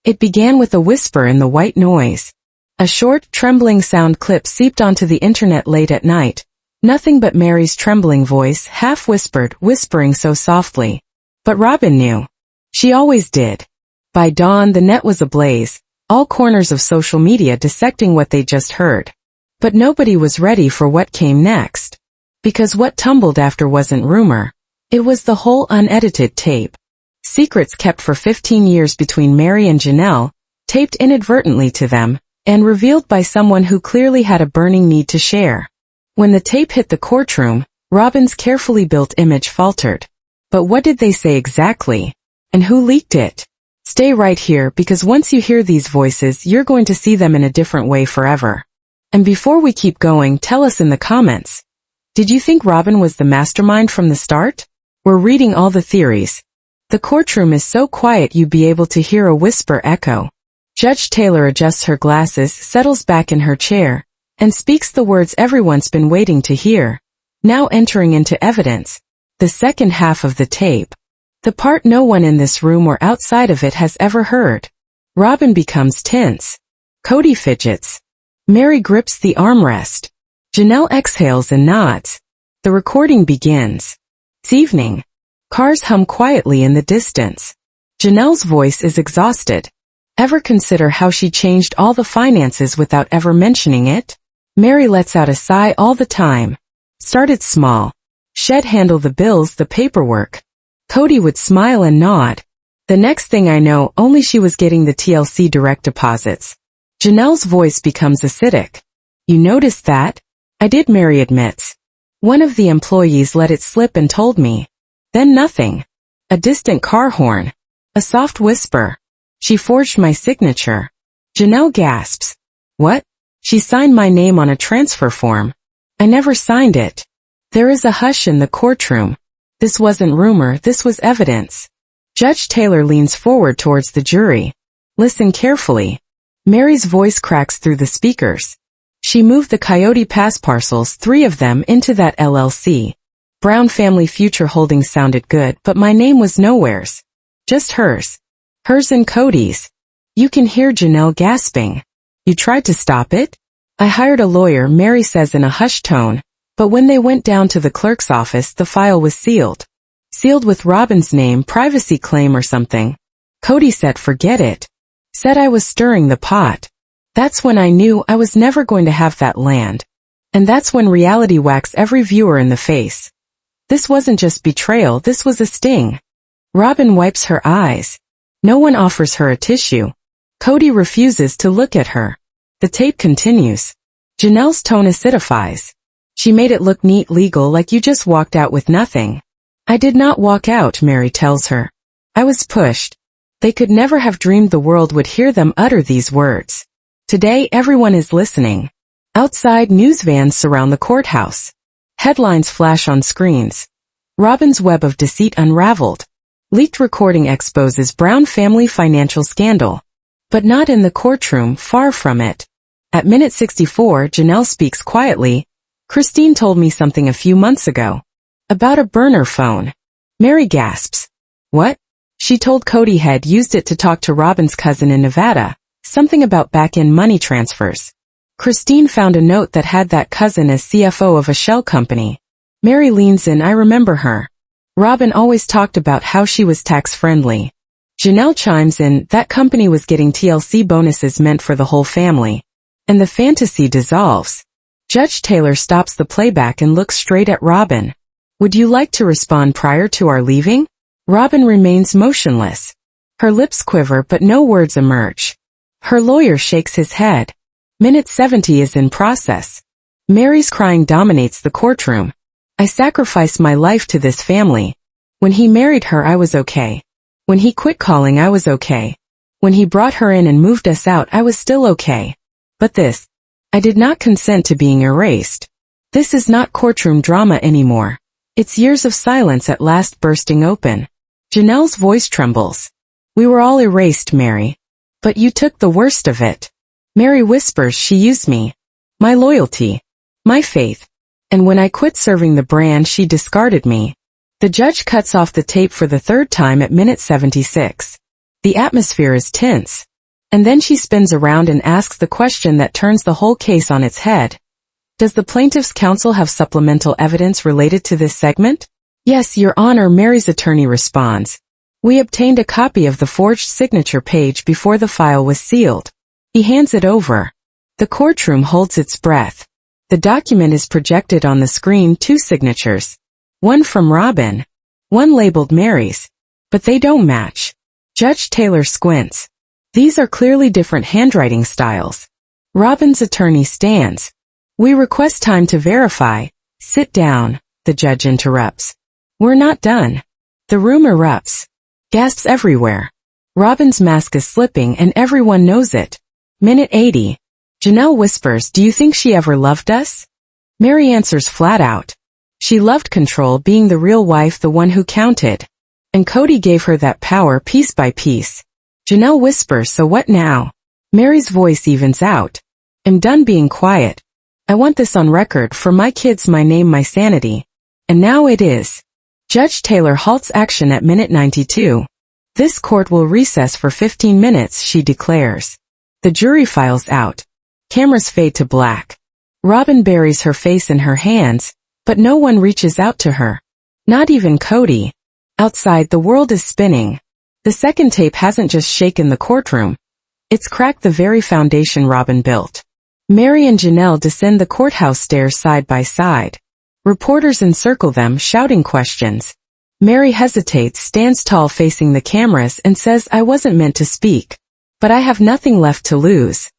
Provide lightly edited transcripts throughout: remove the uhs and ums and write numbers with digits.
It began with a whisper in the white noise. A short, trembling sound clip seeped onto the internet late at night. Nothing but Mary's trembling voice, half-whispered, whispering so softly. But Robin knew. She always did. By dawn, the net was ablaze, all corners of social media dissecting what they just heard. But nobody was ready for what came next. Because what tumbled after wasn't rumor. It was the whole unedited tape. Secrets kept for 15 years between Mary and Janelle, taped inadvertently to them, and revealed by someone who clearly had a burning need to share. When the tape hit the courtroom, Robin's carefully built image faltered. But what did they say exactly? And who leaked it? Stay right here because once you hear these voices, you're going to see them in a different way forever. And before we keep going, tell us in the comments. Did you think Robin was the mastermind from the start? We're reading all the theories. The courtroom is so quiet you'd be able to hear a whisper echo. Judge Taylor adjusts her glasses, settles back in her chair, and speaks the words everyone's been waiting to hear. Now entering into evidence. The second half of the tape. The part no one in this room or outside of it has ever heard. Robin becomes tense. Cody fidgets. Mary grips the armrest. Janelle exhales and nods. The recording begins. It's evening. Cars hum quietly in the distance. Janelle's voice is exhausted. Ever consider how she changed all the finances without ever mentioning it? Mary lets out a sigh all the time. Started small. She'd handle the bills, the paperwork. Cody would smile and nod. The next thing I know, only she was getting the TLC direct deposits. Janelle's voice becomes acidic. You noticed that? I did, Mary admits. One of the employees let it slip and told me. Then nothing. A distant car horn. A soft whisper. She forged my signature. Janelle gasps. What? She signed my name on a transfer form. I never signed it. There is a hush in the courtroom. This wasn't rumor, this was evidence. Judge Taylor leans forward towards the jury. Listen carefully. Mary's voice cracks through the speakers. She moved the Coyote pass parcels, 3 of them, into that LLC. Brown Family Future Holdings sounded good, but my name was nowheres. Just hers. Hers and Cody's. You can hear Janelle gasping. You tried to stop it? I hired a lawyer, Mary says in a hushed tone, but when they went down to the clerk's office, the file was sealed. Sealed with Robin's name, privacy claim or something. Cody said forget it. Said I was stirring the pot. That's when I knew I was never going to have that land. And that's when reality whacks every viewer in the face. This wasn't just betrayal, this was a sting. Robin wipes her eyes. No one offers her a tissue. Cody refuses to look at her. The tape continues. Janelle's tone acidifies. She made it look neat, legal, like you just walked out with nothing. I did not walk out, Mary tells her. I was pushed. They could never have dreamed the world would hear them utter these words. Today everyone is listening. Outside, news vans surround the courthouse. Headlines flash on screens. Robin's web of deceit unraveled. Leaked recording exposes Brown family financial scandal. But not in the courtroom, far from it. At minute 64, Janelle speaks quietly. Christine told me something a few months ago. About a burner phone. Mary gasps. What? She told Cody had used it to talk to Robin's cousin in Nevada. Something about back-end money transfers. Christine found a note that had that cousin as CFO of a shell company. Mary leans in. I remember her. Robin always talked about how she was tax-friendly. Janelle chimes in. That company was getting TLC bonuses meant for the whole family. And the fantasy dissolves. Judge Taylor stops the playback and looks straight at Robin. Would you like to respond prior to our leaving? Robin remains motionless. Her lips quiver but no words emerge. Her lawyer shakes his head. Minute 70 is in process. Mary's crying dominates the courtroom. I sacrificed my life to this family. When he married her, I was okay. When he quit calling, I was okay. When he brought her in and moved us out, I was still okay. But this, I did not consent to being erased. This is not courtroom drama anymore. It's years of silence at last bursting open. Janelle's voice trembles. We were all erased, Mary. But you took the worst of it. Mary whispers she used me. My loyalty. My faith. And when I quit serving the brand, she discarded me. The judge cuts off the tape for the third time at minute 76. The atmosphere is tense. And then she spins around and asks the question that turns the whole case on its head. Does the plaintiff's counsel have supplemental evidence related to this segment? Yes, Your Honor, Mary's attorney responds. We obtained a copy of the forged signature page before the file was sealed. He hands it over. The courtroom holds its breath. The document is projected on the screen, 2 signatures. One from Robin. One labeled Mary's. But they don't match. Judge Taylor squints. These are clearly different handwriting styles. Robin's attorney stands. We request time to verify. Sit down, the judge interrupts. We're not done. The room erupts. Gasps everywhere. Robin's mask is slipping and everyone knows it. Minute 80. Janelle whispers, do you think she ever loved us? Mary answers flat out. She loved control, being the real wife, the one who counted. And Cody gave her that power piece by piece. Janelle whispers, so what now? Mary's voice evens out. I'm done being quiet. I want this on record, for my kids, my name, my sanity. And now it is. Judge Taylor halts action at minute 92. This court will recess for 15 minutes, she declares. The jury files out. Cameras fade to black. Robin buries her face in her hands, but no one reaches out to her. Not even Cody. Outside, the world is spinning. The second tape hasn't just shaken the courtroom. It's cracked the very foundation Robin built. Mary and Janelle descend the courthouse stairs side by side. Reporters encircle them, shouting questions. Mary hesitates, stands tall facing the cameras, and says, I wasn't meant to speak. But I have nothing left to lose.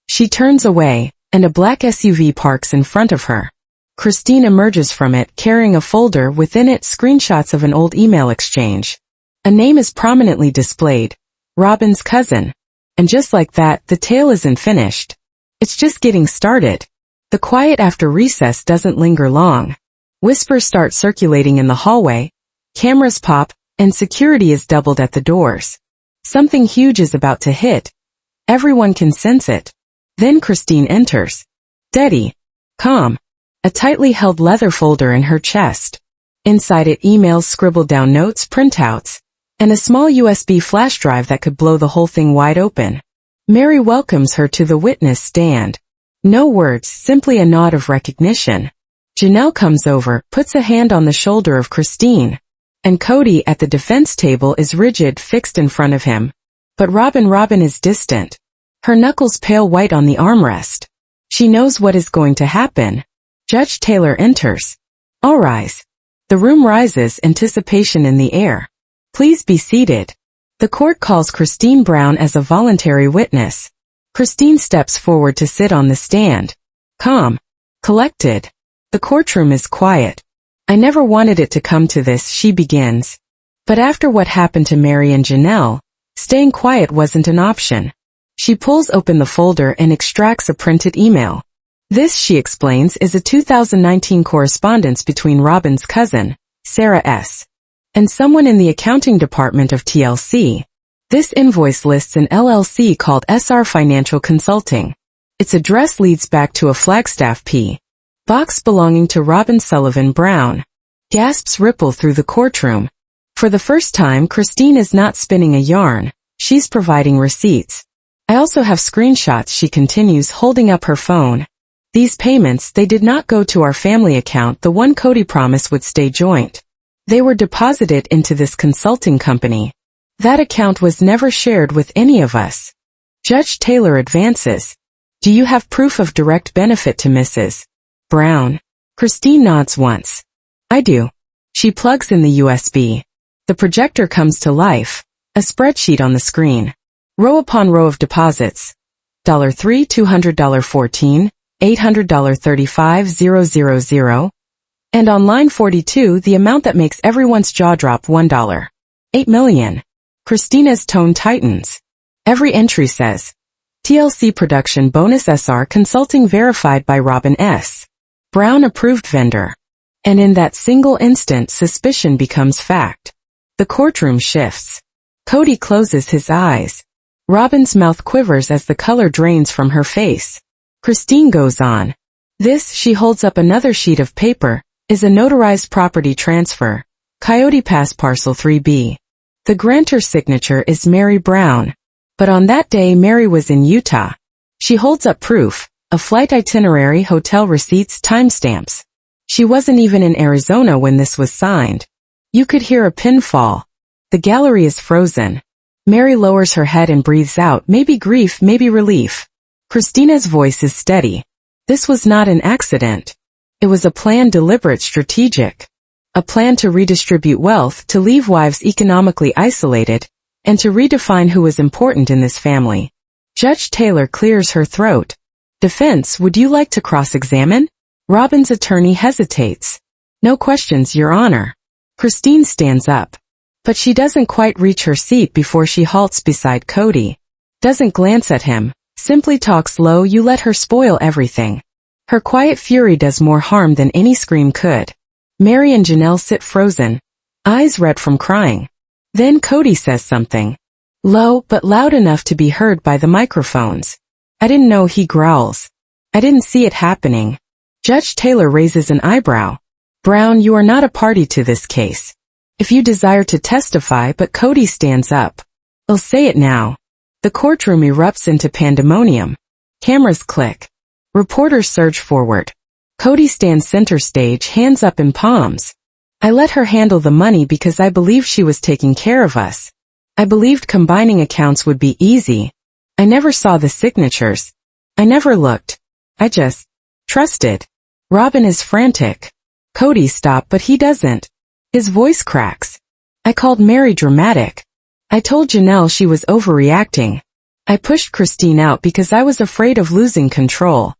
She turns away, and a black SUV parks in front of her. Christine emerges from it, carrying a folder, within it screenshots of an old email exchange. A name is prominently displayed. Robin's cousin. And just like that, the tale isn't finished. It's just getting started. The quiet after recess doesn't linger long. Whispers start circulating in the hallway, cameras pop, and security is doubled at the doors. Something huge is about to hit. Everyone can sense it. Then Christine enters. Steady. Calm. A tightly held leather folder in her chest. Inside it, emails, scribbled down notes, printouts, and a small USB flash drive that could blow the whole thing wide open. Mary welcomes her to the witness stand. No words, simply a nod of recognition. Janelle comes over, puts a hand on the shoulder of Christine. And Cody at the defense table is rigid, fixed in front of him. But Robin is distant. Her knuckles pale white on the armrest. She knows what is going to happen. Judge Taylor enters. All rise. The room rises, anticipation in the air. Please be seated. The court calls Christine Brown as a voluntary witness. Christine steps forward to sit on the stand. Calm. Collected. The courtroom is quiet. I never wanted it to come to this, she begins. But after what happened to Mary and Janelle, staying quiet wasn't an option. She pulls open the folder and extracts a printed email. This, she explains, is a 2019 correspondence between Robin's cousin, Sarah S., and someone in the accounting department of TLC. This invoice lists an LLC called SR Financial Consulting. Its address leads back to a Flagstaff P. box belonging to Robin Sullivan Brown. Gasps ripple through the courtroom. For the first time, Christine is not spinning a yarn. She's providing receipts. I also have screenshots, she continues, holding up her phone. These payments, they did not go to our family account, the one Cody promised would stay joint. They were deposited into this consulting company. That account was never shared with any of us. Judge Taylor advances. Do you have proof of direct benefit to Mrs. Brown? Christine nods once. I do. She plugs in the USB. The projector comes to life. A spreadsheet on the screen. Row upon row of deposits. $3, $200, $14, $800, $35,000. And on line 42, the amount that makes everyone's jaw drop, $1. $8 million. Christina's tone tightens. Every entry says, TLC production bonus SR consulting verified by Robin S. Brown approved vendor. And in that single instant, suspicion becomes fact. The courtroom shifts. Cody closes his eyes. Robin's mouth quivers as the color drains from her face. Christine goes on. This, she holds up another sheet of paper, is a notarized property transfer. Coyote Pass Parcel 3B. The grantor's signature is Mary Brown. But on that day Mary was in Utah. She holds up proof, a flight itinerary, hotel receipts, timestamps. She wasn't even in Arizona when this was signed. You could hear a pin fall. The gallery is frozen. Mary lowers her head and breathes out, maybe grief, maybe relief. Christina's voice is steady. This was not an accident. It was a plan, deliberate, strategic. A plan to redistribute wealth, to leave wives economically isolated, and to redefine who was important in this family. Judge Taylor clears her throat. Defense, would you like to cross-examine? Robin's attorney hesitates. No questions, Your Honor. Christine stands up. But she doesn't quite reach her seat before she halts beside Cody. Doesn't glance at him, simply talks low. You let her spoil everything. Her quiet fury does more harm than any scream could. Mary and Janelle sit frozen, eyes red from crying. Then Cody says something. Low, but loud enough to be heard by the microphones. I didn't know, he growls. I didn't see it happening. Judge Taylor raises an eyebrow. Brown, you are not a party to this case. If you desire to testify, but Cody stands up. I'll say it now. The courtroom erupts into pandemonium. Cameras click. Reporters surge forward. Cody stands center stage, hands up in palms. I let her handle the money because I believed she was taking care of us. I believed combining accounts would be easy. I never saw the signatures. I never looked. I just trusted. Robin is frantic. Cody, stop, but he doesn't. His voice cracks. I called Mary dramatic. I told Janelle she was overreacting. I pushed Christine out because I was afraid of losing control.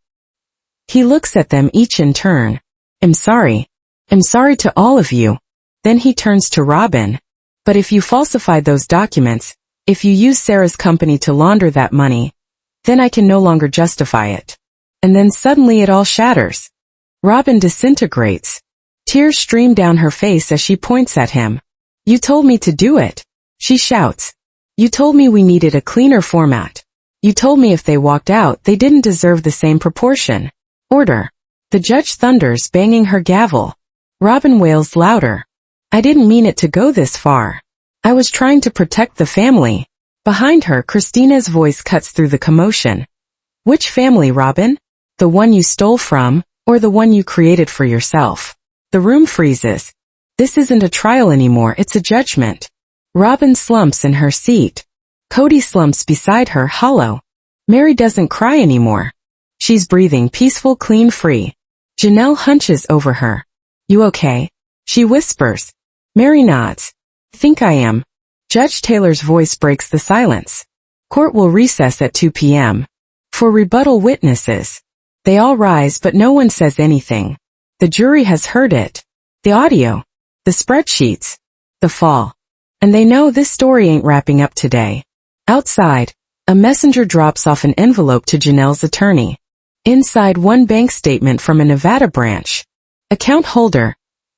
He looks at them each in turn. I'm sorry. I'm sorry to all of you. Then he turns to Robin. But if you falsify those documents, if you use Sarah's company to launder that money, then I can no longer justify it. And then suddenly it all shatters. Robin disintegrates. Tears stream down her face as she points at him. You told me to do it. She shouts. You told me we needed a cleaner format. You told me if they walked out, they didn't deserve the same proportion. Order. The judge thunders, banging her gavel. Robin wails louder. I didn't mean it to go this far. I was trying to protect the family. Behind her, Christina's voice cuts through the commotion. Which family, Robin? The one you stole from, or the one you created for yourself? The room freezes. This isn't a trial anymore, it's a judgment. Robin slumps in her seat. Cody slumps beside her, hollow. Mary doesn't cry anymore. She's breathing peaceful, clean, free. Janelle hunches over her. You okay? She whispers. Mary nods. Think I am. Judge Taylor's voice breaks the silence. Court will recess at 2 p.m. For rebuttal witnesses. They all rise, but no one says anything. The jury has heard it. The audio. The spreadsheets. The fall. And they know this story ain't wrapping up today. Outside, a messenger drops off an envelope to Janelle's attorney. Inside, one bank statement from a Nevada branch. Account holder,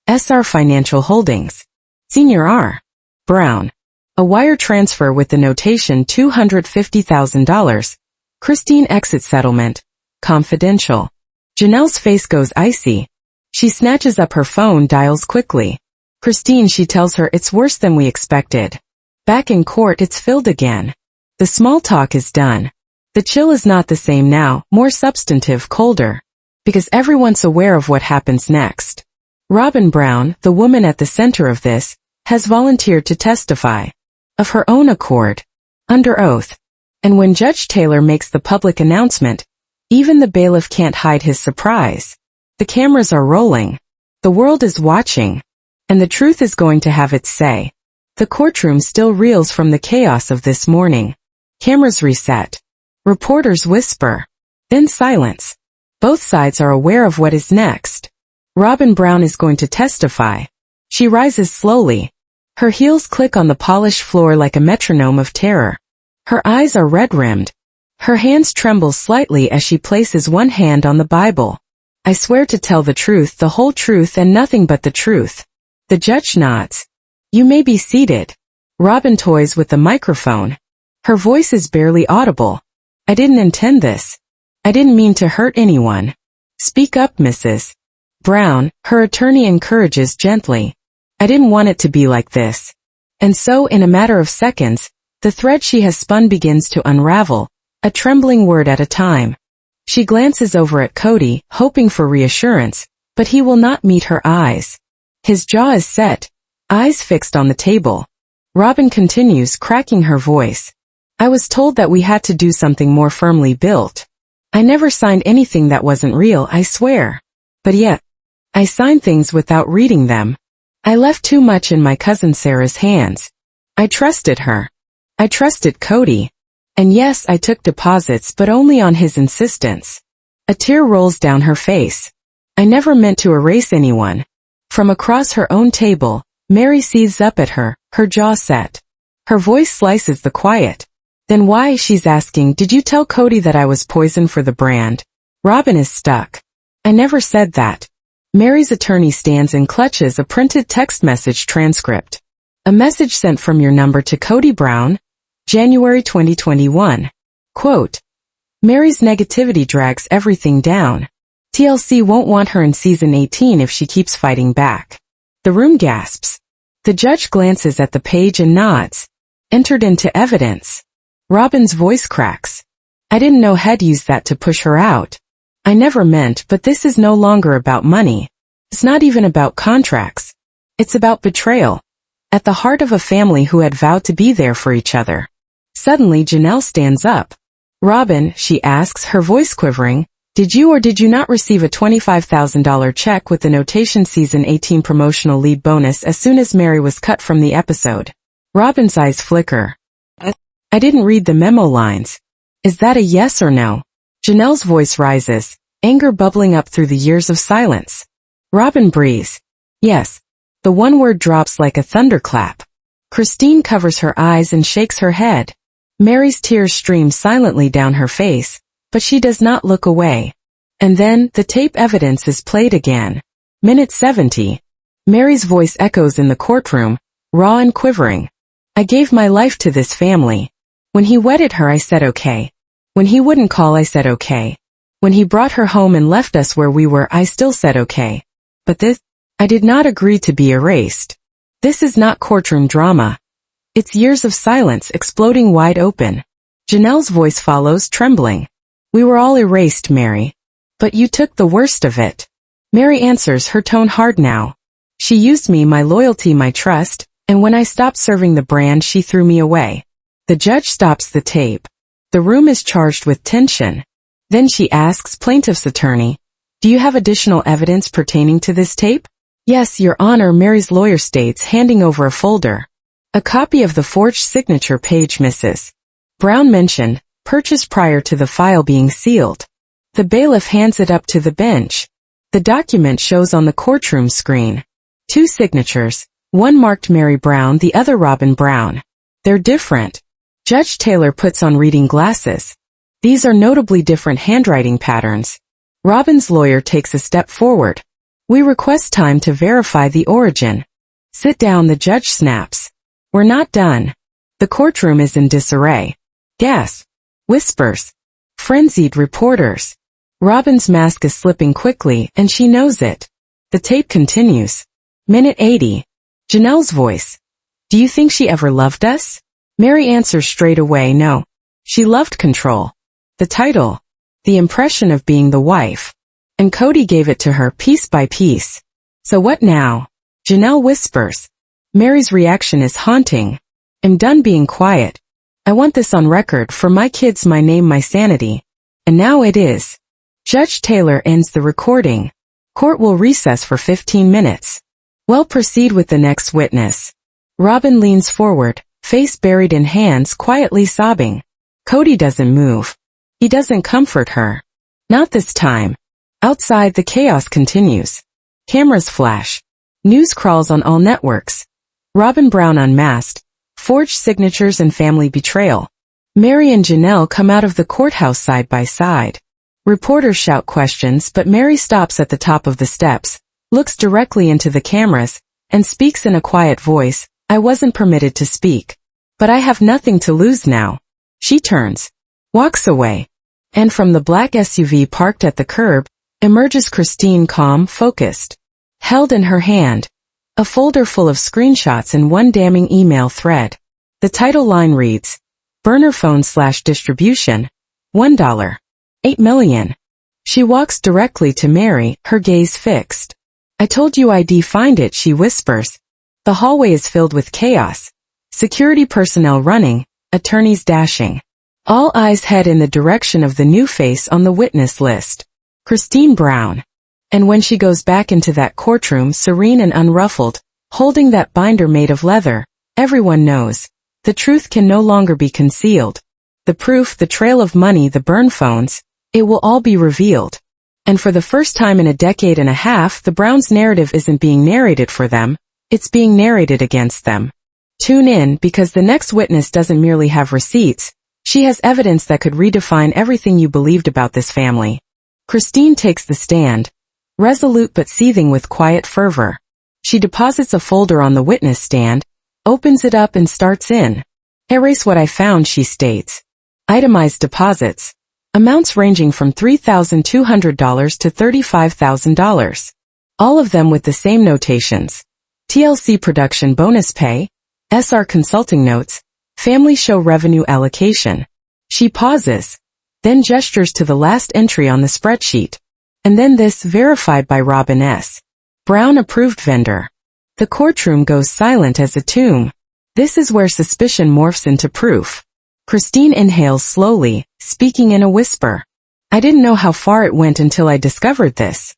SR Financial Holdings. Senior R. Brown. A wire transfer with the notation $250,000. Christine exit settlement. Confidential. Janelle's face goes icy. She snatches up her phone, dials quickly. Christine, she tells her, it's worse than we expected. Back in court, it's filled again. The small talk is done. The chill is not the same now, more substantive, colder. Because everyone's aware of what happens next. Robin Brown, the woman at the center of this, has volunteered to testify. Of her own accord. Under oath. And when Judge Taylor makes the public announcement, even the bailiff can't hide his surprise. The cameras are rolling. The world is watching. And the truth is going to have its say. The courtroom still reels from the chaos of this morning. Cameras reset. Reporters whisper. Then silence. Both sides are aware of what is next. Robin Brown is going to testify. She rises slowly. Her heels click on the polished floor like a metronome of terror. Her eyes are red-rimmed. Her hands tremble slightly as she places one hand on the Bible. I swear to tell the truth, the whole truth, and nothing but the truth. The judge nods. You may be seated. Robin toys with the microphone. Her voice is barely audible. I didn't intend this. I didn't mean to hurt anyone. Speak up, Mrs. Brown, her attorney encourages gently. I didn't want it to be like this. And so, in a matter of seconds, The thread she has spun begins to unravel, a trembling word at a time. She glances over at Cody, hoping for reassurance, but he will not meet her eyes. His jaw is set, eyes fixed on the table. Robin continues, cracking her voice. I was told that we had to do something more firmly built. I never signed anything that wasn't real, I swear. But yet, I signed things without reading them. I left too much in my cousin Sarah's hands. I trusted her. I trusted Cody. And yes, I took deposits, but only on his insistence. A tear rolls down her face. I never meant to erase anyone. From across her own table, Mary sees up at her, her jaw set. Her voice slices the quiet. Then why, she's asking, did you tell Cody that I was poison for the brand? Robin is stuck. I never said that. Mary's attorney stands and clutches a printed text message transcript. A message sent from your number to Cody Brown, January 2021. Quote, Mary's negativity drags everything down. TLC won't want her in season 18 if she keeps fighting back. The room gasps. The judge glances at the page and nods. Entered into evidence. Robin's voice cracks. I didn't know Head used that to push her out. I never meant, but this is no longer about money. It's not even about contracts. It's about betrayal. At the heart of a family who had vowed to be there for each other. Suddenly Janelle stands up. Robin, she asks, her voice quivering, did you or did you not receive a $25,000 check with the notation season 18 promotional lead bonus as soon as Mary was cut from the episode? Robin's eyes flicker. I didn't read the memo lines. Is that a yes or no? Janelle's voice rises, anger bubbling up through the years of silence. Robin breathes. Yes. The one word drops like a thunderclap. Christine covers her eyes and shakes her head. Mary's tears stream silently down her face, but she does not look away. And then, the tape evidence is played again. Minute 70. Mary's voice echoes in the courtroom, raw and quivering. I gave my life to this family. When he wedded her, I said okay. When he wouldn't call, I said okay. When he brought her home and left us where we were, I still said okay. But this, I did not agree to be erased. This is not courtroom drama. It's years of silence exploding wide open. Janelle's voice follows, trembling. We were all erased, Mary. But you took the worst of it. Mary answers, her tone hard now. She used me, my loyalty, my trust, and when I stopped serving the brand, she threw me away. The judge stops the tape. The room is charged with tension. Then she asks plaintiff's attorney, do you have additional evidence pertaining to this tape? Yes, Your Honor, Mary's lawyer states, handing over a folder. A copy of the forged signature page misses. Brown mentioned, purchased prior to the file being sealed. The bailiff hands it up to the bench. The document shows on the courtroom screen. 2 signatures, one marked Mary Brown, the other Robin Brown. They're different. Judge Taylor puts on reading glasses. These are notably different handwriting patterns. Robin's lawyer takes a step forward. We request time to verify the origin. Sit down, the judge snaps. We're not done. The courtroom is in disarray. Gasp. Whispers. Frenzied reporters. Robin's mask is slipping quickly, and she knows it. The tape continues. Minute 80. Janelle's voice. Do you think she ever loved us? Mary answers straight away, no. She loved control. The title. The impression of being the wife. And Cody gave it to her piece by piece. So what now? Janelle whispers. Mary's reaction is haunting. I'm done being quiet. I want this on record for my kids, my name, my sanity. And now it is. Judge Taylor ends the recording. Court will recess for 15 minutes. Well, proceed with the next witness. Robin leans forward, face buried in hands, quietly sobbing. Cody doesn't move. He doesn't comfort her. Not this time. Outside, the chaos continues. Cameras flash. News crawls on all networks. Robin Brown unmasked. Forged signatures and family betrayal. Mary and Janelle come out of the courthouse side by side. Reporters shout questions, but Mary stops at the top of the steps, looks directly into the cameras, and speaks in a quiet voice. I wasn't permitted to speak. But I have nothing to lose now. She turns. Walks away. And from the black SUV parked at the curb, emerges Christine, calm, focused. Held in her hand. A folder full of screenshots and one damning email thread. The title line reads, Burner phone/distribution, $1. 8 million. She walks directly to Mary, her gaze fixed. I told you I'd find it, she whispers. The hallway is filled with chaos. Security personnel running, attorneys dashing. All eyes head in the direction of the new face on the witness list, Christine Brown. And when she goes back into that courtroom serene and unruffled, holding that binder made of leather, everyone knows. The truth can no longer be concealed. The proof, the trail of money, the burn phones, it will all be revealed. And for the first time in a decade and a half, the Browns' narrative isn't being narrated for them, it's being narrated against them. Tune in, because the next witness doesn't merely have receipts, she has evidence that could redefine everything you believed about this family. Christine takes the stand, resolute but seething with quiet fervor. She deposits a folder on the witness stand, opens it up and starts in. Erase what I found, she states. Itemized deposits. Amounts ranging from $3,200 to $35,000. All of them with the same notations. TLC production bonus pay, SR consulting notes, family show revenue allocation. She pauses, then gestures to the last entry on the spreadsheet. And then this, verified by Robin S. Brown, approved vendor. The courtroom goes silent as a tomb. This is where suspicion morphs into proof. Christine inhales slowly, speaking in a whisper. I didn't know how far it went until I discovered this.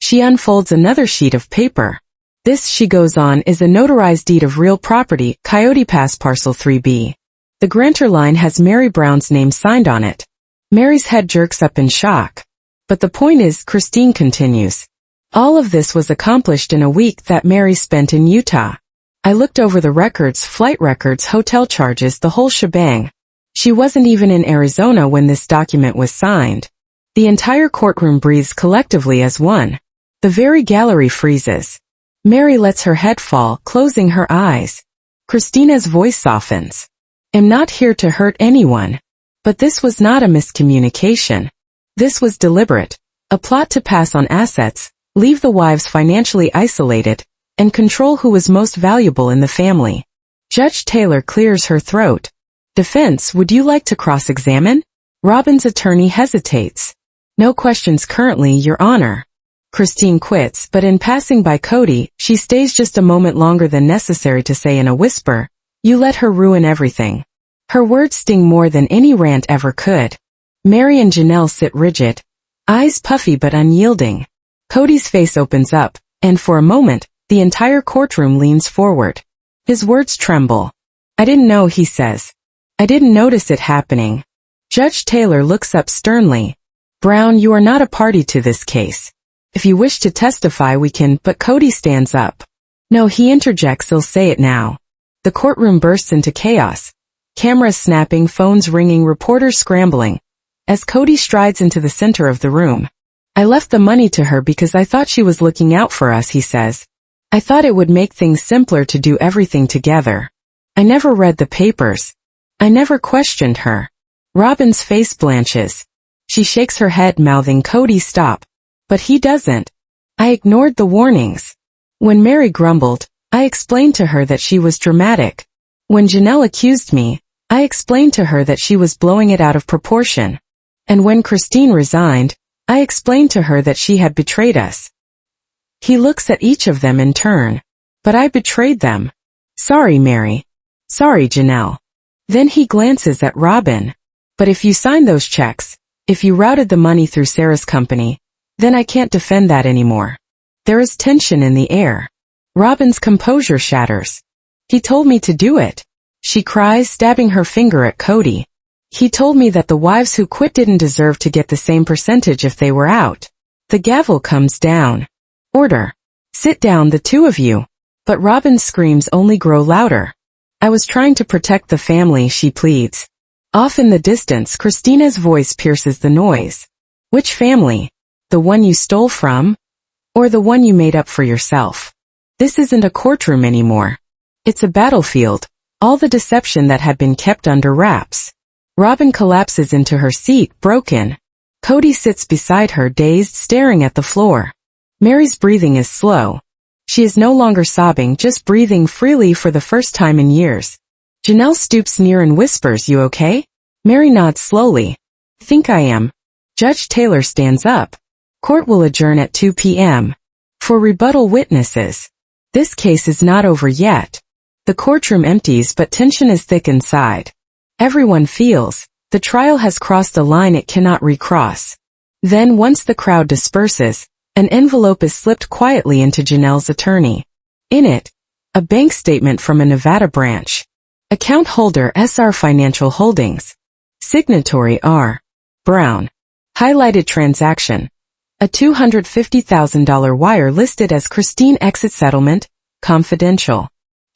She unfolds another sheet of paper. This, she goes on, is a notarized deed of real property, Coyote Pass Parcel 3B. The grantor line has Mary Brown's name signed on it. Mary's head jerks up in shock. But the point is, Christine continues. All of this was accomplished in a week that Mary spent in Utah. I looked over the records, flight records, hotel charges, the whole shebang. She wasn't even in Arizona when this document was signed. The entire courtroom breathes collectively as one. The very gallery freezes. Mary lets her head fall, closing her eyes. Christina's voice softens. I'm not here to hurt anyone. But this was not a miscommunication. This was deliberate. A plot to pass on assets, leave the wives financially isolated, and control who was most valuable in the family. Judge Taylor clears her throat. Defense, would you like to cross-examine? Robin's attorney hesitates. No questions currently, Your Honor. Christine quits, but in passing by Cody, she stays just a moment longer than necessary to say in a whisper, You let her ruin everything. Her words sting more than any rant ever could. Mary and Janelle sit rigid, eyes puffy but unyielding. Cody's face opens up, and for a moment, the entire courtroom leans forward. His words tremble. I didn't know, he says. I didn't notice it happening. Judge Taylor looks up sternly. Brown, you are not a party to this case. If you wish to testify, we can, but Cody stands up. No, he interjects, he'll say it now. The courtroom bursts into chaos. Cameras snapping, phones ringing, reporters scrambling. As Cody strides into the center of the room. I left the money to her because I thought she was looking out for us, he says. I thought it would make things simpler to do everything together. I never read the papers. I never questioned her. Robin's face blanches. She shakes her head, mouthing, Cody, stop. But he doesn't. I ignored the warnings. When Mary grumbled, I explained to her that she was dramatic. When Janelle accused me, I explained to her that she was blowing it out of proportion. And when Christine resigned, I explained to her that she had betrayed us. He looks at each of them in turn. But I betrayed them. Sorry, Mary. Sorry, Janelle. Then he glances at Robin. But if you signed those checks, if you routed the money through Sarah's company, then I can't defend that anymore. There is tension in the air. Robin's composure shatters. He told me to do it. She cries, stabbing her finger at Cody. He told me that the wives who quit didn't deserve to get the same percentage if they were out. The gavel comes down. Order. Sit down, the two of you. But Robin's screams only grow louder. I was trying to protect the family, she pleads. Off in the distance, Christina's voice pierces the noise. Which family? The one you stole from? Or the one you made up for yourself? This isn't a courtroom anymore. It's a battlefield. All the deception that had been kept under wraps. Robin collapses into her seat, broken. Cody sits beside her, dazed, staring at the floor. Mary's breathing is slow. She is no longer sobbing, just breathing freely for the first time in years. Janelle stoops near and whispers, "You okay?" Mary nods slowly. "Think I am." Judge Taylor stands up. Court will adjourn at 2 p.m. for rebuttal witnesses. This case is not over yet. The courtroom empties, but tension is thick inside. Everyone feels the trial has crossed a line it cannot recross. Then once the crowd disperses, an envelope is slipped quietly into Janelle's attorney. In it, a bank statement from a Nevada branch. Account holder SR Financial Holdings. Signatory R. Brown. Highlighted transaction. A $250,000 wire listed as Christine exit settlement, confidential.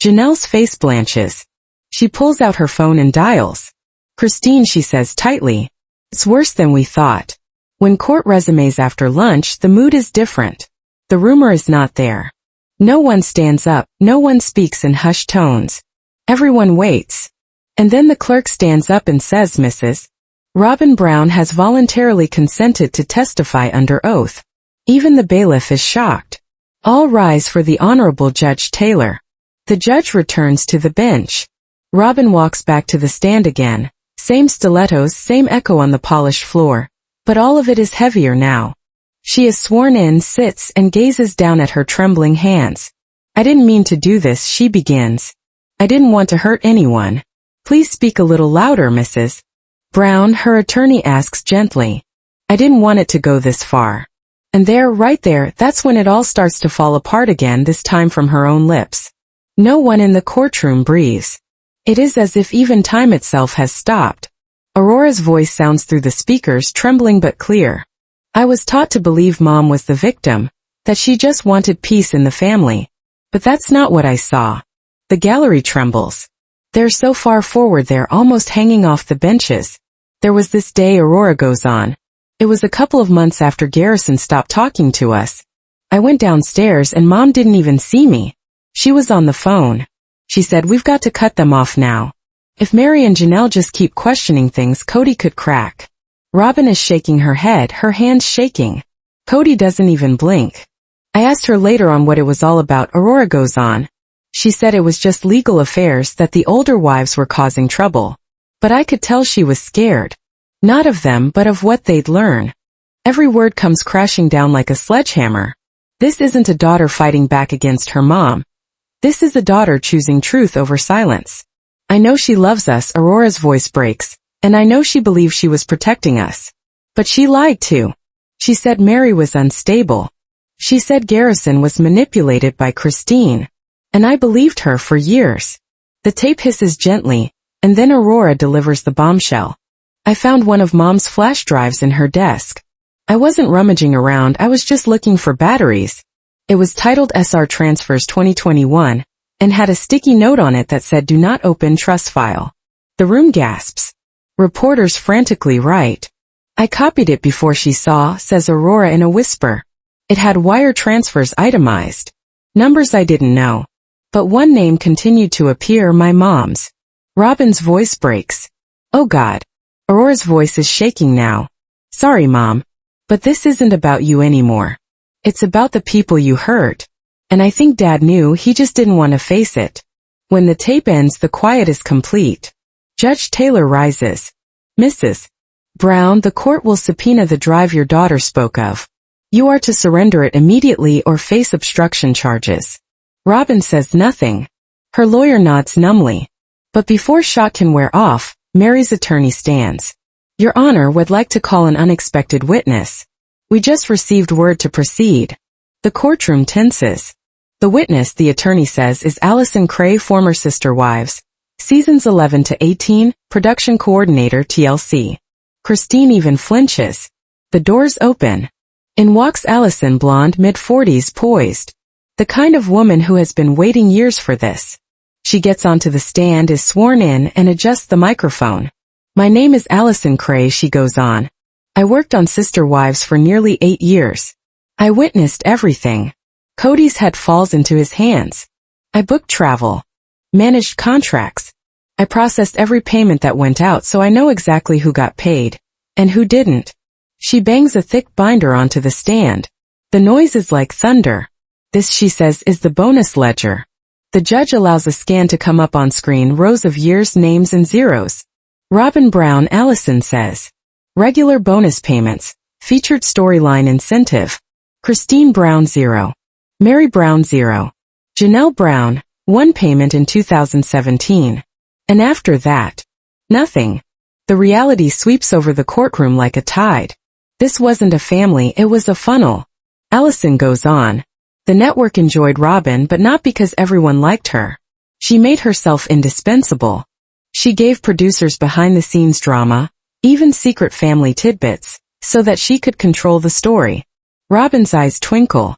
Janelle's face blanches. She pulls out her phone and dials. "Christine," she says tightly. "It's worse than we thought." When court resumes after lunch, the mood is different. The rumor is not there. No one stands up, no one speaks in hushed tones. Everyone waits. And then the clerk stands up and says, "Mrs. Robin Brown has voluntarily consented to testify under oath." Even the bailiff is shocked. All rise for the Honorable Judge Taylor. The judge returns to the bench. Robin walks back to the stand again. Same stilettos, same echo on the polished floor. But all of it is heavier now. She is sworn in, sits, and gazes down at her trembling hands. "I didn't mean to do this," she begins. "I didn't want to hurt anyone." "Please speak a little louder, Mrs. Brown," her attorney asks gently. "I didn't want it to go this far." And there, right there, that's when it all starts to fall apart again, this time from her own lips. No one in the courtroom breathes. It is as if even time itself has stopped. Aurora's voice sounds through the speakers, trembling but clear. "I was taught to believe Mom was the victim, that she just wanted peace in the family. But that's not what I saw." The gallery trembles. They're so far forward, they're almost hanging off the benches. "There was this day," Aurora goes on. "It was a couple of months after Garrison stopped talking to us. I went downstairs and Mom didn't even see me. She was on the phone. She said, 'We've got to cut them off now. If Mary and Janelle just keep questioning things, Cody could crack.'" Robin is shaking her head, her hands shaking. Cody doesn't even blink. "I asked her later on what it was all about," Aurora goes on. "She said it was just legal affairs, that the older wives were causing trouble. But I could tell she was scared. Not of them, but of what they'd learn." Every word comes crashing down like a sledgehammer. This isn't a daughter fighting back against her mom. This is a daughter choosing truth over silence. "I know she loves us," Aurora's voice breaks, "and I know she believes she was protecting us. But she lied too. She said Mary was unstable. She said Garrison was manipulated by Christine. And I believed her for years." The tape hisses gently, and then Aurora delivers the bombshell. "I found one of Mom's flash drives in her desk. I wasn't rummaging around, I was just looking for batteries. It was titled SR Transfers 2021, and had a sticky note on it that said, 'Do not open trust file.'" The room gasps. Reporters frantically write. "I copied it before she saw," says Aurora in a whisper. "It had wire transfers itemized. Numbers I didn't know. But one name continued to appear, my mom's." Robin's voice breaks. "Oh God." Aurora's voice is shaking now. "Sorry, Mom. But this isn't about you anymore. It's about the people you hurt. And I think Dad knew, he just didn't want to face it." When the tape ends, the quiet is complete. Judge Taylor rises. "Mrs. Brown, the court will subpoena the drive your daughter spoke of. You are to surrender it immediately or face obstruction charges." Robin says nothing. Her lawyer nods numbly. But before shock can wear off, Mary's attorney stands. "Your Honor would like to call an unexpected witness. We just received word to proceed." The courtroom tenses. The witness, the attorney says, is Allison Cray, former Sister Wives, Seasons 11 to 18, Production Coordinator TLC. Christine even flinches. The doors open. In walks Allison, blonde, mid-40s, poised. The kind of woman who has been waiting years for this. She gets onto the stand, is sworn in, and adjusts the microphone. "My name is Allison Cray," she goes on. "I worked on Sister Wives for nearly 8 years. I witnessed everything. Cody's head falls into his hands. I booked travel. Managed contracts. I processed every payment that went out, so I know exactly who got paid. And who didn't." She bangs a thick binder onto the stand. The noise is like thunder. "This," she says, "is the bonus ledger. The judge allows a scan to come up on screen, rows of years, names, and zeros. Robin Brown, Allison says. Regular bonus payments. Featured storyline incentive. Christine Brown 0. Mary Brown 0. Janelle Brown, 1 payment in 2017. And after that, nothing. The reality sweeps over the courtroom like a tide. This wasn't a family, it was a funnel. Allison goes on. The network enjoyed Robin, but not because everyone liked her. She made herself indispensable. She gave producers behind-the-scenes drama, even secret family tidbits, so that she could control the story. Robin's eyes twinkle.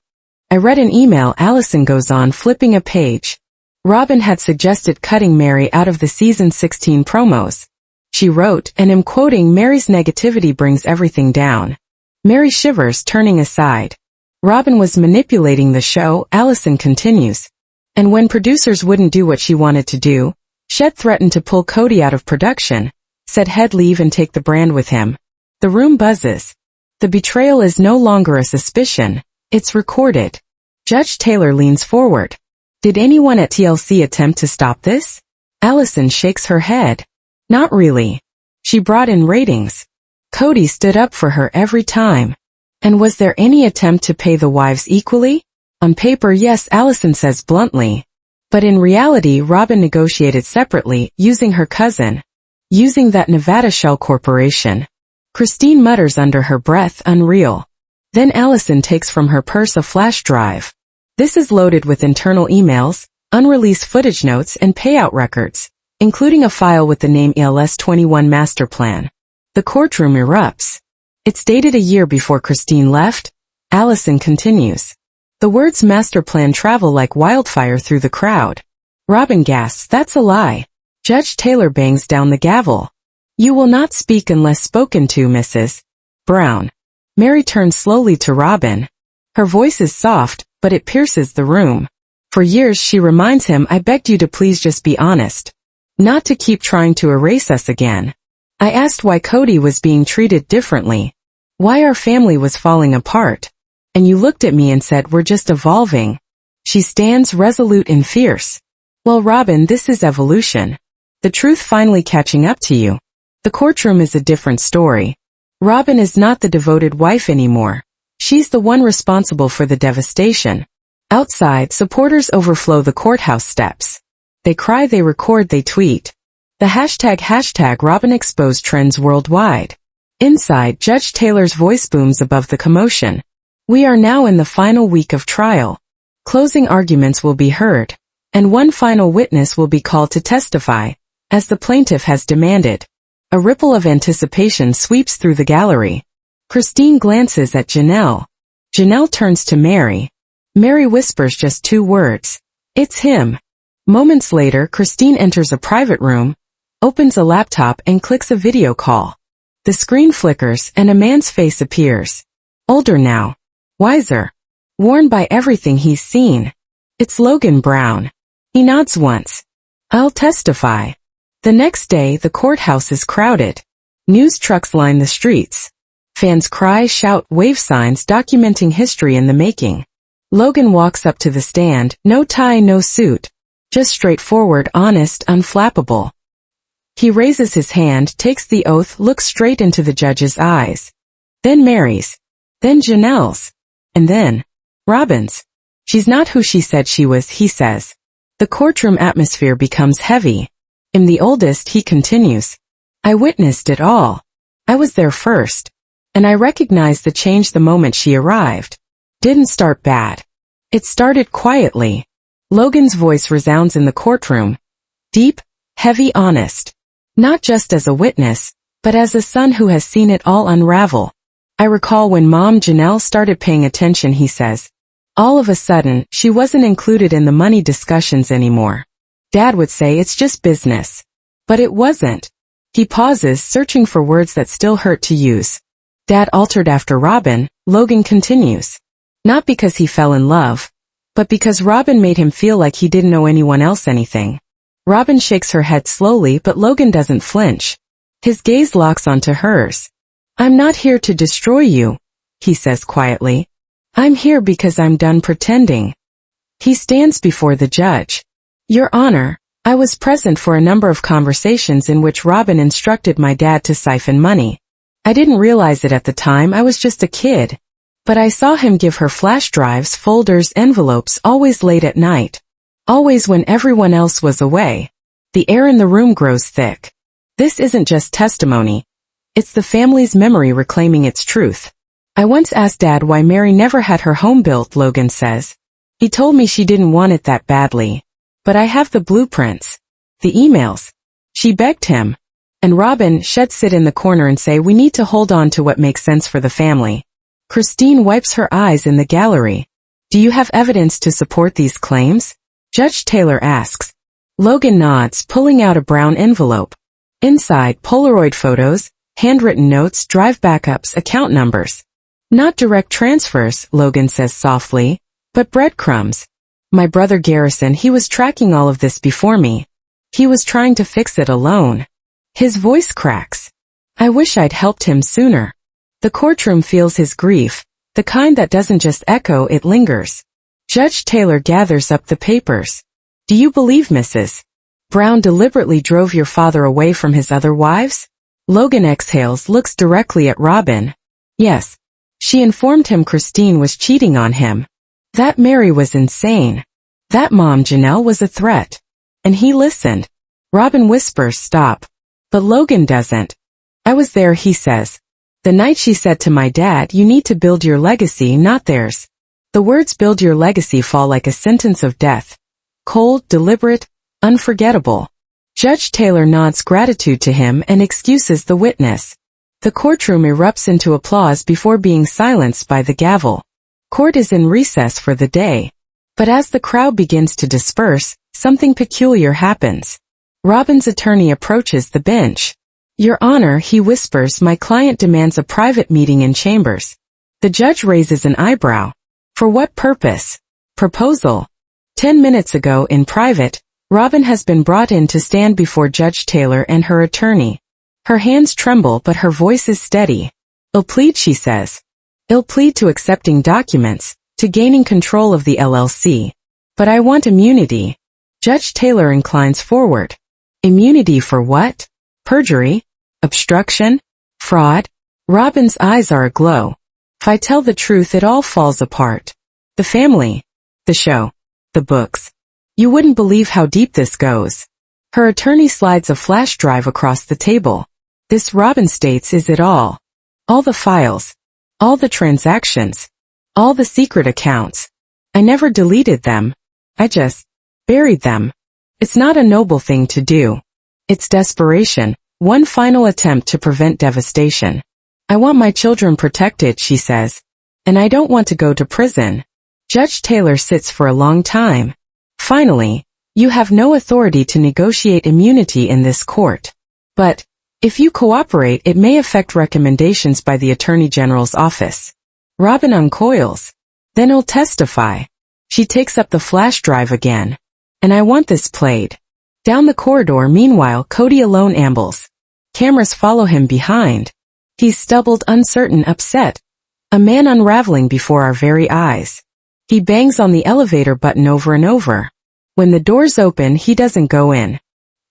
I read an email, Allison goes on, flipping a page. Robin had suggested cutting Mary out of the season 16 promos. She wrote, and I'm quoting, Mary's negativity brings everything down. Mary shivers, turning aside. Robin was manipulating the show, Allison continues. And when producers wouldn't do what she wanted to do, Shed threatened to pull Cody out of production, said he'd leave and take the brand with him. The room buzzes. The betrayal is no longer a suspicion, it's recorded. Judge Taylor leans forward. Did anyone at TLC attempt to stop this? Allison shakes her head. Not really. She brought in ratings. Cody stood up for her every time. And was there any attempt to pay the wives equally? On paper, yes, Allison says bluntly. But in reality, Robin negotiated separately, using her cousin. Using that Nevada shell corporation. Christine mutters under her breath, unreal. Then Allison takes from her purse a flash drive. This is loaded with internal emails, unreleased footage notes, and payout records, including a file with the name ELS-21 master plan. The courtroom erupts. It's dated a year before Christine left. Allison continues. The words master plan travel like wildfire through the crowd. Robin gasps, that's a lie. Judge Taylor bangs down the gavel. You will not speak unless spoken to, Mrs. Brown. Mary turns slowly to Robin. Her voice is soft, but it pierces the room. For years she reminds him, I begged you to please just be honest. Not to keep trying to erase us again. I asked why Cody was being treated differently. Why our family was falling apart. And you looked at me and said, we're just evolving. She stands resolute and fierce. Well, Robin, this is evolution. The truth finally catching up to you. The courtroom is a different story. Robin is not the devoted wife anymore. She's the one responsible for the devastation. Outside, supporters overflow the courthouse steps. They cry, they record, they tweet. The hashtag Robin exposed trends worldwide. Inside, Judge Taylor's voice booms above the commotion. We are now in the final week of trial. Closing arguments will be heard, and one final witness will be called to testify, as the plaintiff has demanded. A ripple of anticipation sweeps through the gallery. Christine glances at Janelle. Janelle turns to Mary. Mary whispers just 2 words. It's him. Moments later, Christine enters a private room, opens a laptop and clicks a video call. The screen flickers and a man's face appears. Older now. Wiser. Worn by everything he's seen. It's Logan Brown. He nods once. I'll testify. The next day, the courthouse is crowded. News trucks line the streets. Fans cry, shout, wave signs documenting history in the making. Logan walks up to the stand, no tie, no suit. Just straightforward, honest, unflappable. He raises his hand, takes the oath, looks straight into the judge's eyes. Then Mary's. Then Janelle's. And then Robin's. She's not who she said she was, he says. The courtroom atmosphere becomes heavy. I'm the oldest, he continues. I witnessed it all. I was there first. And I recognized the change the moment she arrived. Didn't start bad. It started quietly. Logan's voice resounds in the courtroom. Deep, heavy, honest. Not just as a witness, but as a son who has seen it all unravel. I recall when Mom Janelle started paying attention, he says. All of a sudden, she wasn't included in the money discussions anymore. Dad would say it's just business. But it wasn't. He pauses, searching for words that still hurt to use. Dad altered after Robin, Logan continues. Not because he fell in love, but because Robin made him feel like he didn't owe anyone else anything. Robin shakes her head slowly, but Logan doesn't flinch. His gaze locks onto hers. I'm not here to destroy you, he says quietly. I'm here because I'm done pretending. He stands before the judge. Your Honor, I was present for a number of conversations in which Robin instructed my dad to siphon money. I didn't realize it at the time, I was just a kid. But I saw him give her flash drives, folders, envelopes, always late at night. Always when everyone else was away. The air in the room grows thick. This isn't just testimony. It's the family's memory reclaiming its truth. I once asked Dad why Mary never had her home built, Logan says. He told me she didn't want it that badly. But I have the blueprints. The emails. She begged him. And Robin should sit in the corner and say we need to hold on to what makes sense for the family. Christine wipes her eyes in the gallery. Do you have evidence to support these claims? Judge Taylor asks. Logan nods, pulling out a brown envelope. Inside, Polaroid photos, handwritten notes, drive backups, account numbers. Not direct transfers, Logan says softly, but breadcrumbs. My brother Garrison, he was tracking all of this before me. He was trying to fix it alone. His voice cracks. I wish I'd helped him sooner. The courtroom feels his grief, the kind that doesn't just echo, it lingers. Judge Taylor gathers up the papers. Do you believe Mrs. Brown deliberately drove your father away from his other wives? Logan exhales, looks directly at Robin. Yes. She informed him Christine was cheating on him. That Mary was insane. That mom Janelle was a threat. And he listened. Robin whispers stop. But Logan doesn't. I was there, he says. The night she said to my dad, you need to build your legacy, not theirs. The words build your legacy fall like a sentence of death. Cold, deliberate, unforgettable. Judge Taylor nods gratitude to him and excuses the witness. The courtroom erupts into applause before being silenced by the gavel. Court is in recess for the day. But as the crowd begins to disperse, something peculiar happens. Robin's attorney approaches the bench. Your Honor, he whispers, my client demands a private meeting in chambers. The judge raises an eyebrow. For what purpose? Proposal. 10 minutes ago, in private, Robin has been brought in to stand before Judge Taylor and her attorney. Her hands tremble but her voice is steady. I'll plead, she says. I'll plead to accepting documents, to gaining control of the LLC. But I want immunity. Judge Taylor inclines forward. Immunity for what? Perjury? Obstruction? Fraud? Robin's eyes are aglow. If I tell the truth, it all falls apart. The family. The show. The books. You wouldn't believe how deep this goes. Her attorney slides a flash drive across the table. This, Robin states, is it all. All the files. All the transactions. All the secret accounts. I never deleted them. I just buried them. It's not a noble thing to do. It's desperation. One final attempt to prevent devastation. I want my children protected, she says. And I don't want to go to prison. Judge Taylor sits for a long time. Finally, you have no authority to negotiate immunity in this court. But, if you cooperate, it may affect recommendations by the Attorney General's office. Robin uncoils. Then he'll testify. She takes up the flash drive again. And I want this played. Down the corridor, meanwhile, Cody alone ambles. Cameras follow him behind. He's stubbled, uncertain, upset. A man unraveling before our very eyes. He bangs on the elevator button over and over. When the doors open, he doesn't go in.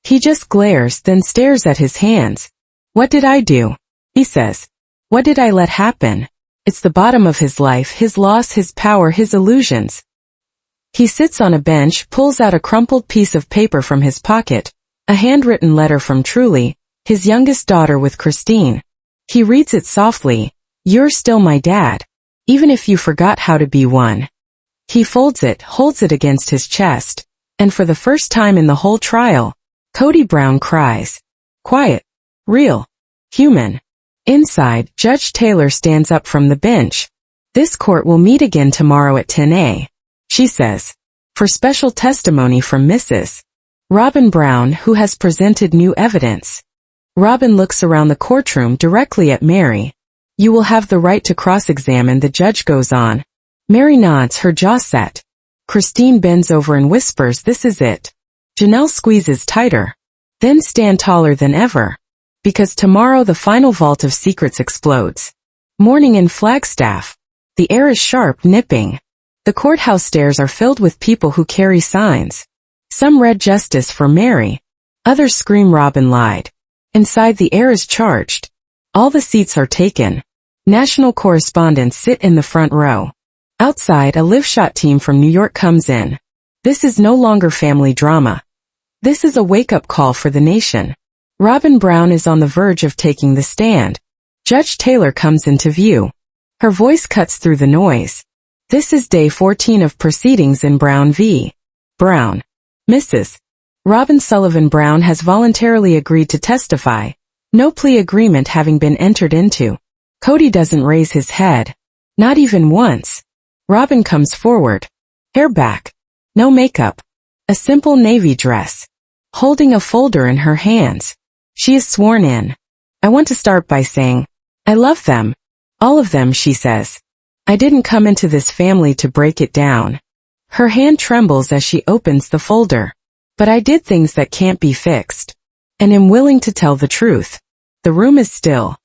He just glares, then stares at his hands. What did I do? He says. What did I let happen? It's the bottom of his life, his loss, his power, his illusions. He sits on a bench, pulls out a crumpled piece of paper from his pocket, a handwritten letter from Truly, his youngest daughter with Christine. He reads it softly. You're still my dad. Even if you forgot how to be one. He folds it, holds it against his chest. And for the first time in the whole trial, Cody Brown cries. Quiet. Real. Human. Inside, Judge Taylor stands up from the bench. This court will meet again tomorrow at 10 a.m. She says. For special testimony from Mrs. Robin Brown, who has presented new evidence. Robin looks around the courtroom directly at Mary. You will have the right to cross-examine, the judge goes on. Mary nods, her jaw set. Christine bends over and whispers, this is it. Janelle squeezes tighter. Then stand taller than ever. Because tomorrow the final vault of secrets explodes. Morning in Flagstaff. The air is sharp, nipping. The courthouse stairs are filled with people who carry signs. Some read justice for Mary. Others scream Robin lied. Inside, the air is charged. All the seats are taken. National correspondents sit in the front row. Outside, a live shot team from New York comes in. This is no longer family drama. This is a wake-up call for the nation. Robin Brown is on the verge of taking the stand. Judge Taylor comes into view. Her voice cuts through the noise. This is day 14 of proceedings in Brown v. Brown. Mrs. Robin Sullivan Brown has voluntarily agreed to testify, no plea agreement having been entered into. Cody doesn't raise his head. Not even once. Robin comes forward. Hair back. No makeup. A simple navy dress. Holding a folder in her hands. She is sworn in. I want to start by saying, I love them. All of them, she says. I didn't come into this family to break it down. Her hand trembles as she opens the folder. But I did things that can't be fixed. And am willing to tell the truth. The room is still.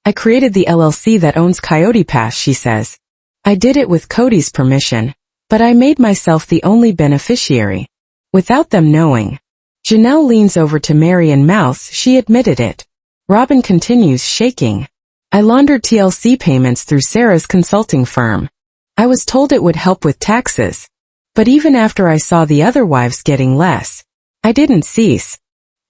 I created the LLC that owns Coyote Pass, she says. I did it with Cody's permission, but I made myself the only beneficiary. Without them knowing. Janelle leans over to Mary and mouths she admitted it. Robin continues, shaking. I laundered TLC payments through Sarah's consulting firm. I was told it would help with taxes. But even after I saw the other wives getting less, I didn't cease.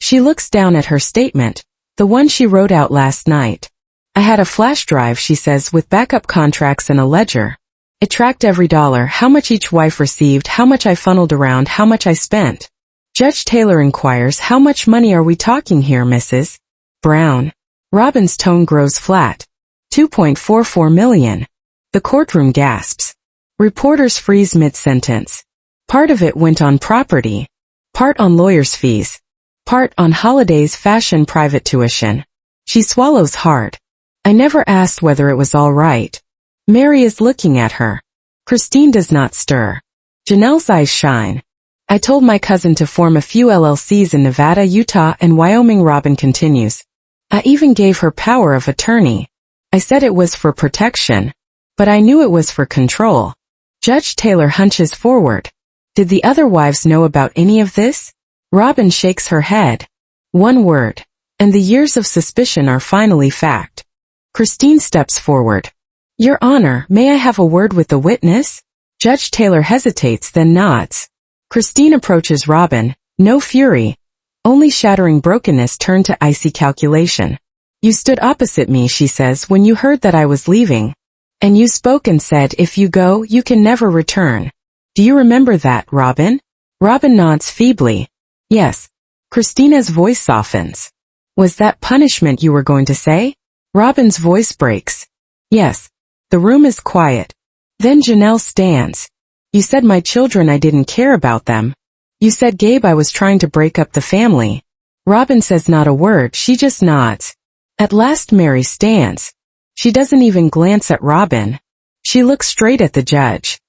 She looks down at her statement, the one she wrote out last night. I had a flash drive, she says, with backup contracts and a ledger. It tracked every dollar, how much each wife received, how much I funneled around, how much I spent. Judge Taylor inquires, how much money are we talking here, Mrs. Brown? Robin's tone grows flat. 2.44 million. The courtroom gasps. Reporters freeze mid-sentence. Part of it went on property. Part on lawyers' fees. Part on holidays, fashion, private tuition. She swallows hard. I never asked whether it was all right. Mary is looking at her. Christine does not stir. Janelle's eyes shine. I told my cousin to form a few LLCs in Nevada, Utah, and Wyoming. Robin continues. I even gave her power of attorney. I said it was for protection. But I knew it was for control. Judge Taylor hunches forward. Did the other wives know about any of this? Robin shakes her head. One word. And the years of suspicion are finally fact. Christine steps forward. Your Honor, may I have a word with the witness? Judge Taylor hesitates, then nods. Christine approaches Robin, no fury. Only shattering brokenness turned to icy calculation. You stood opposite me, she says, when you heard that I was leaving. And you spoke and said, if you go, you can never return. Do you remember that, Robin? Robin nods feebly. Yes. Christina's voice softens. Was that punishment you were going to say? Robin's voice breaks. Yes. The room is quiet. Then Janelle stands. You said my children, I didn't care about them. You said Gabe, I was trying to break up the family. Robin says not a word, she just nods. At last Mary stands. She doesn't even glance at Robin. She looks straight at the judge.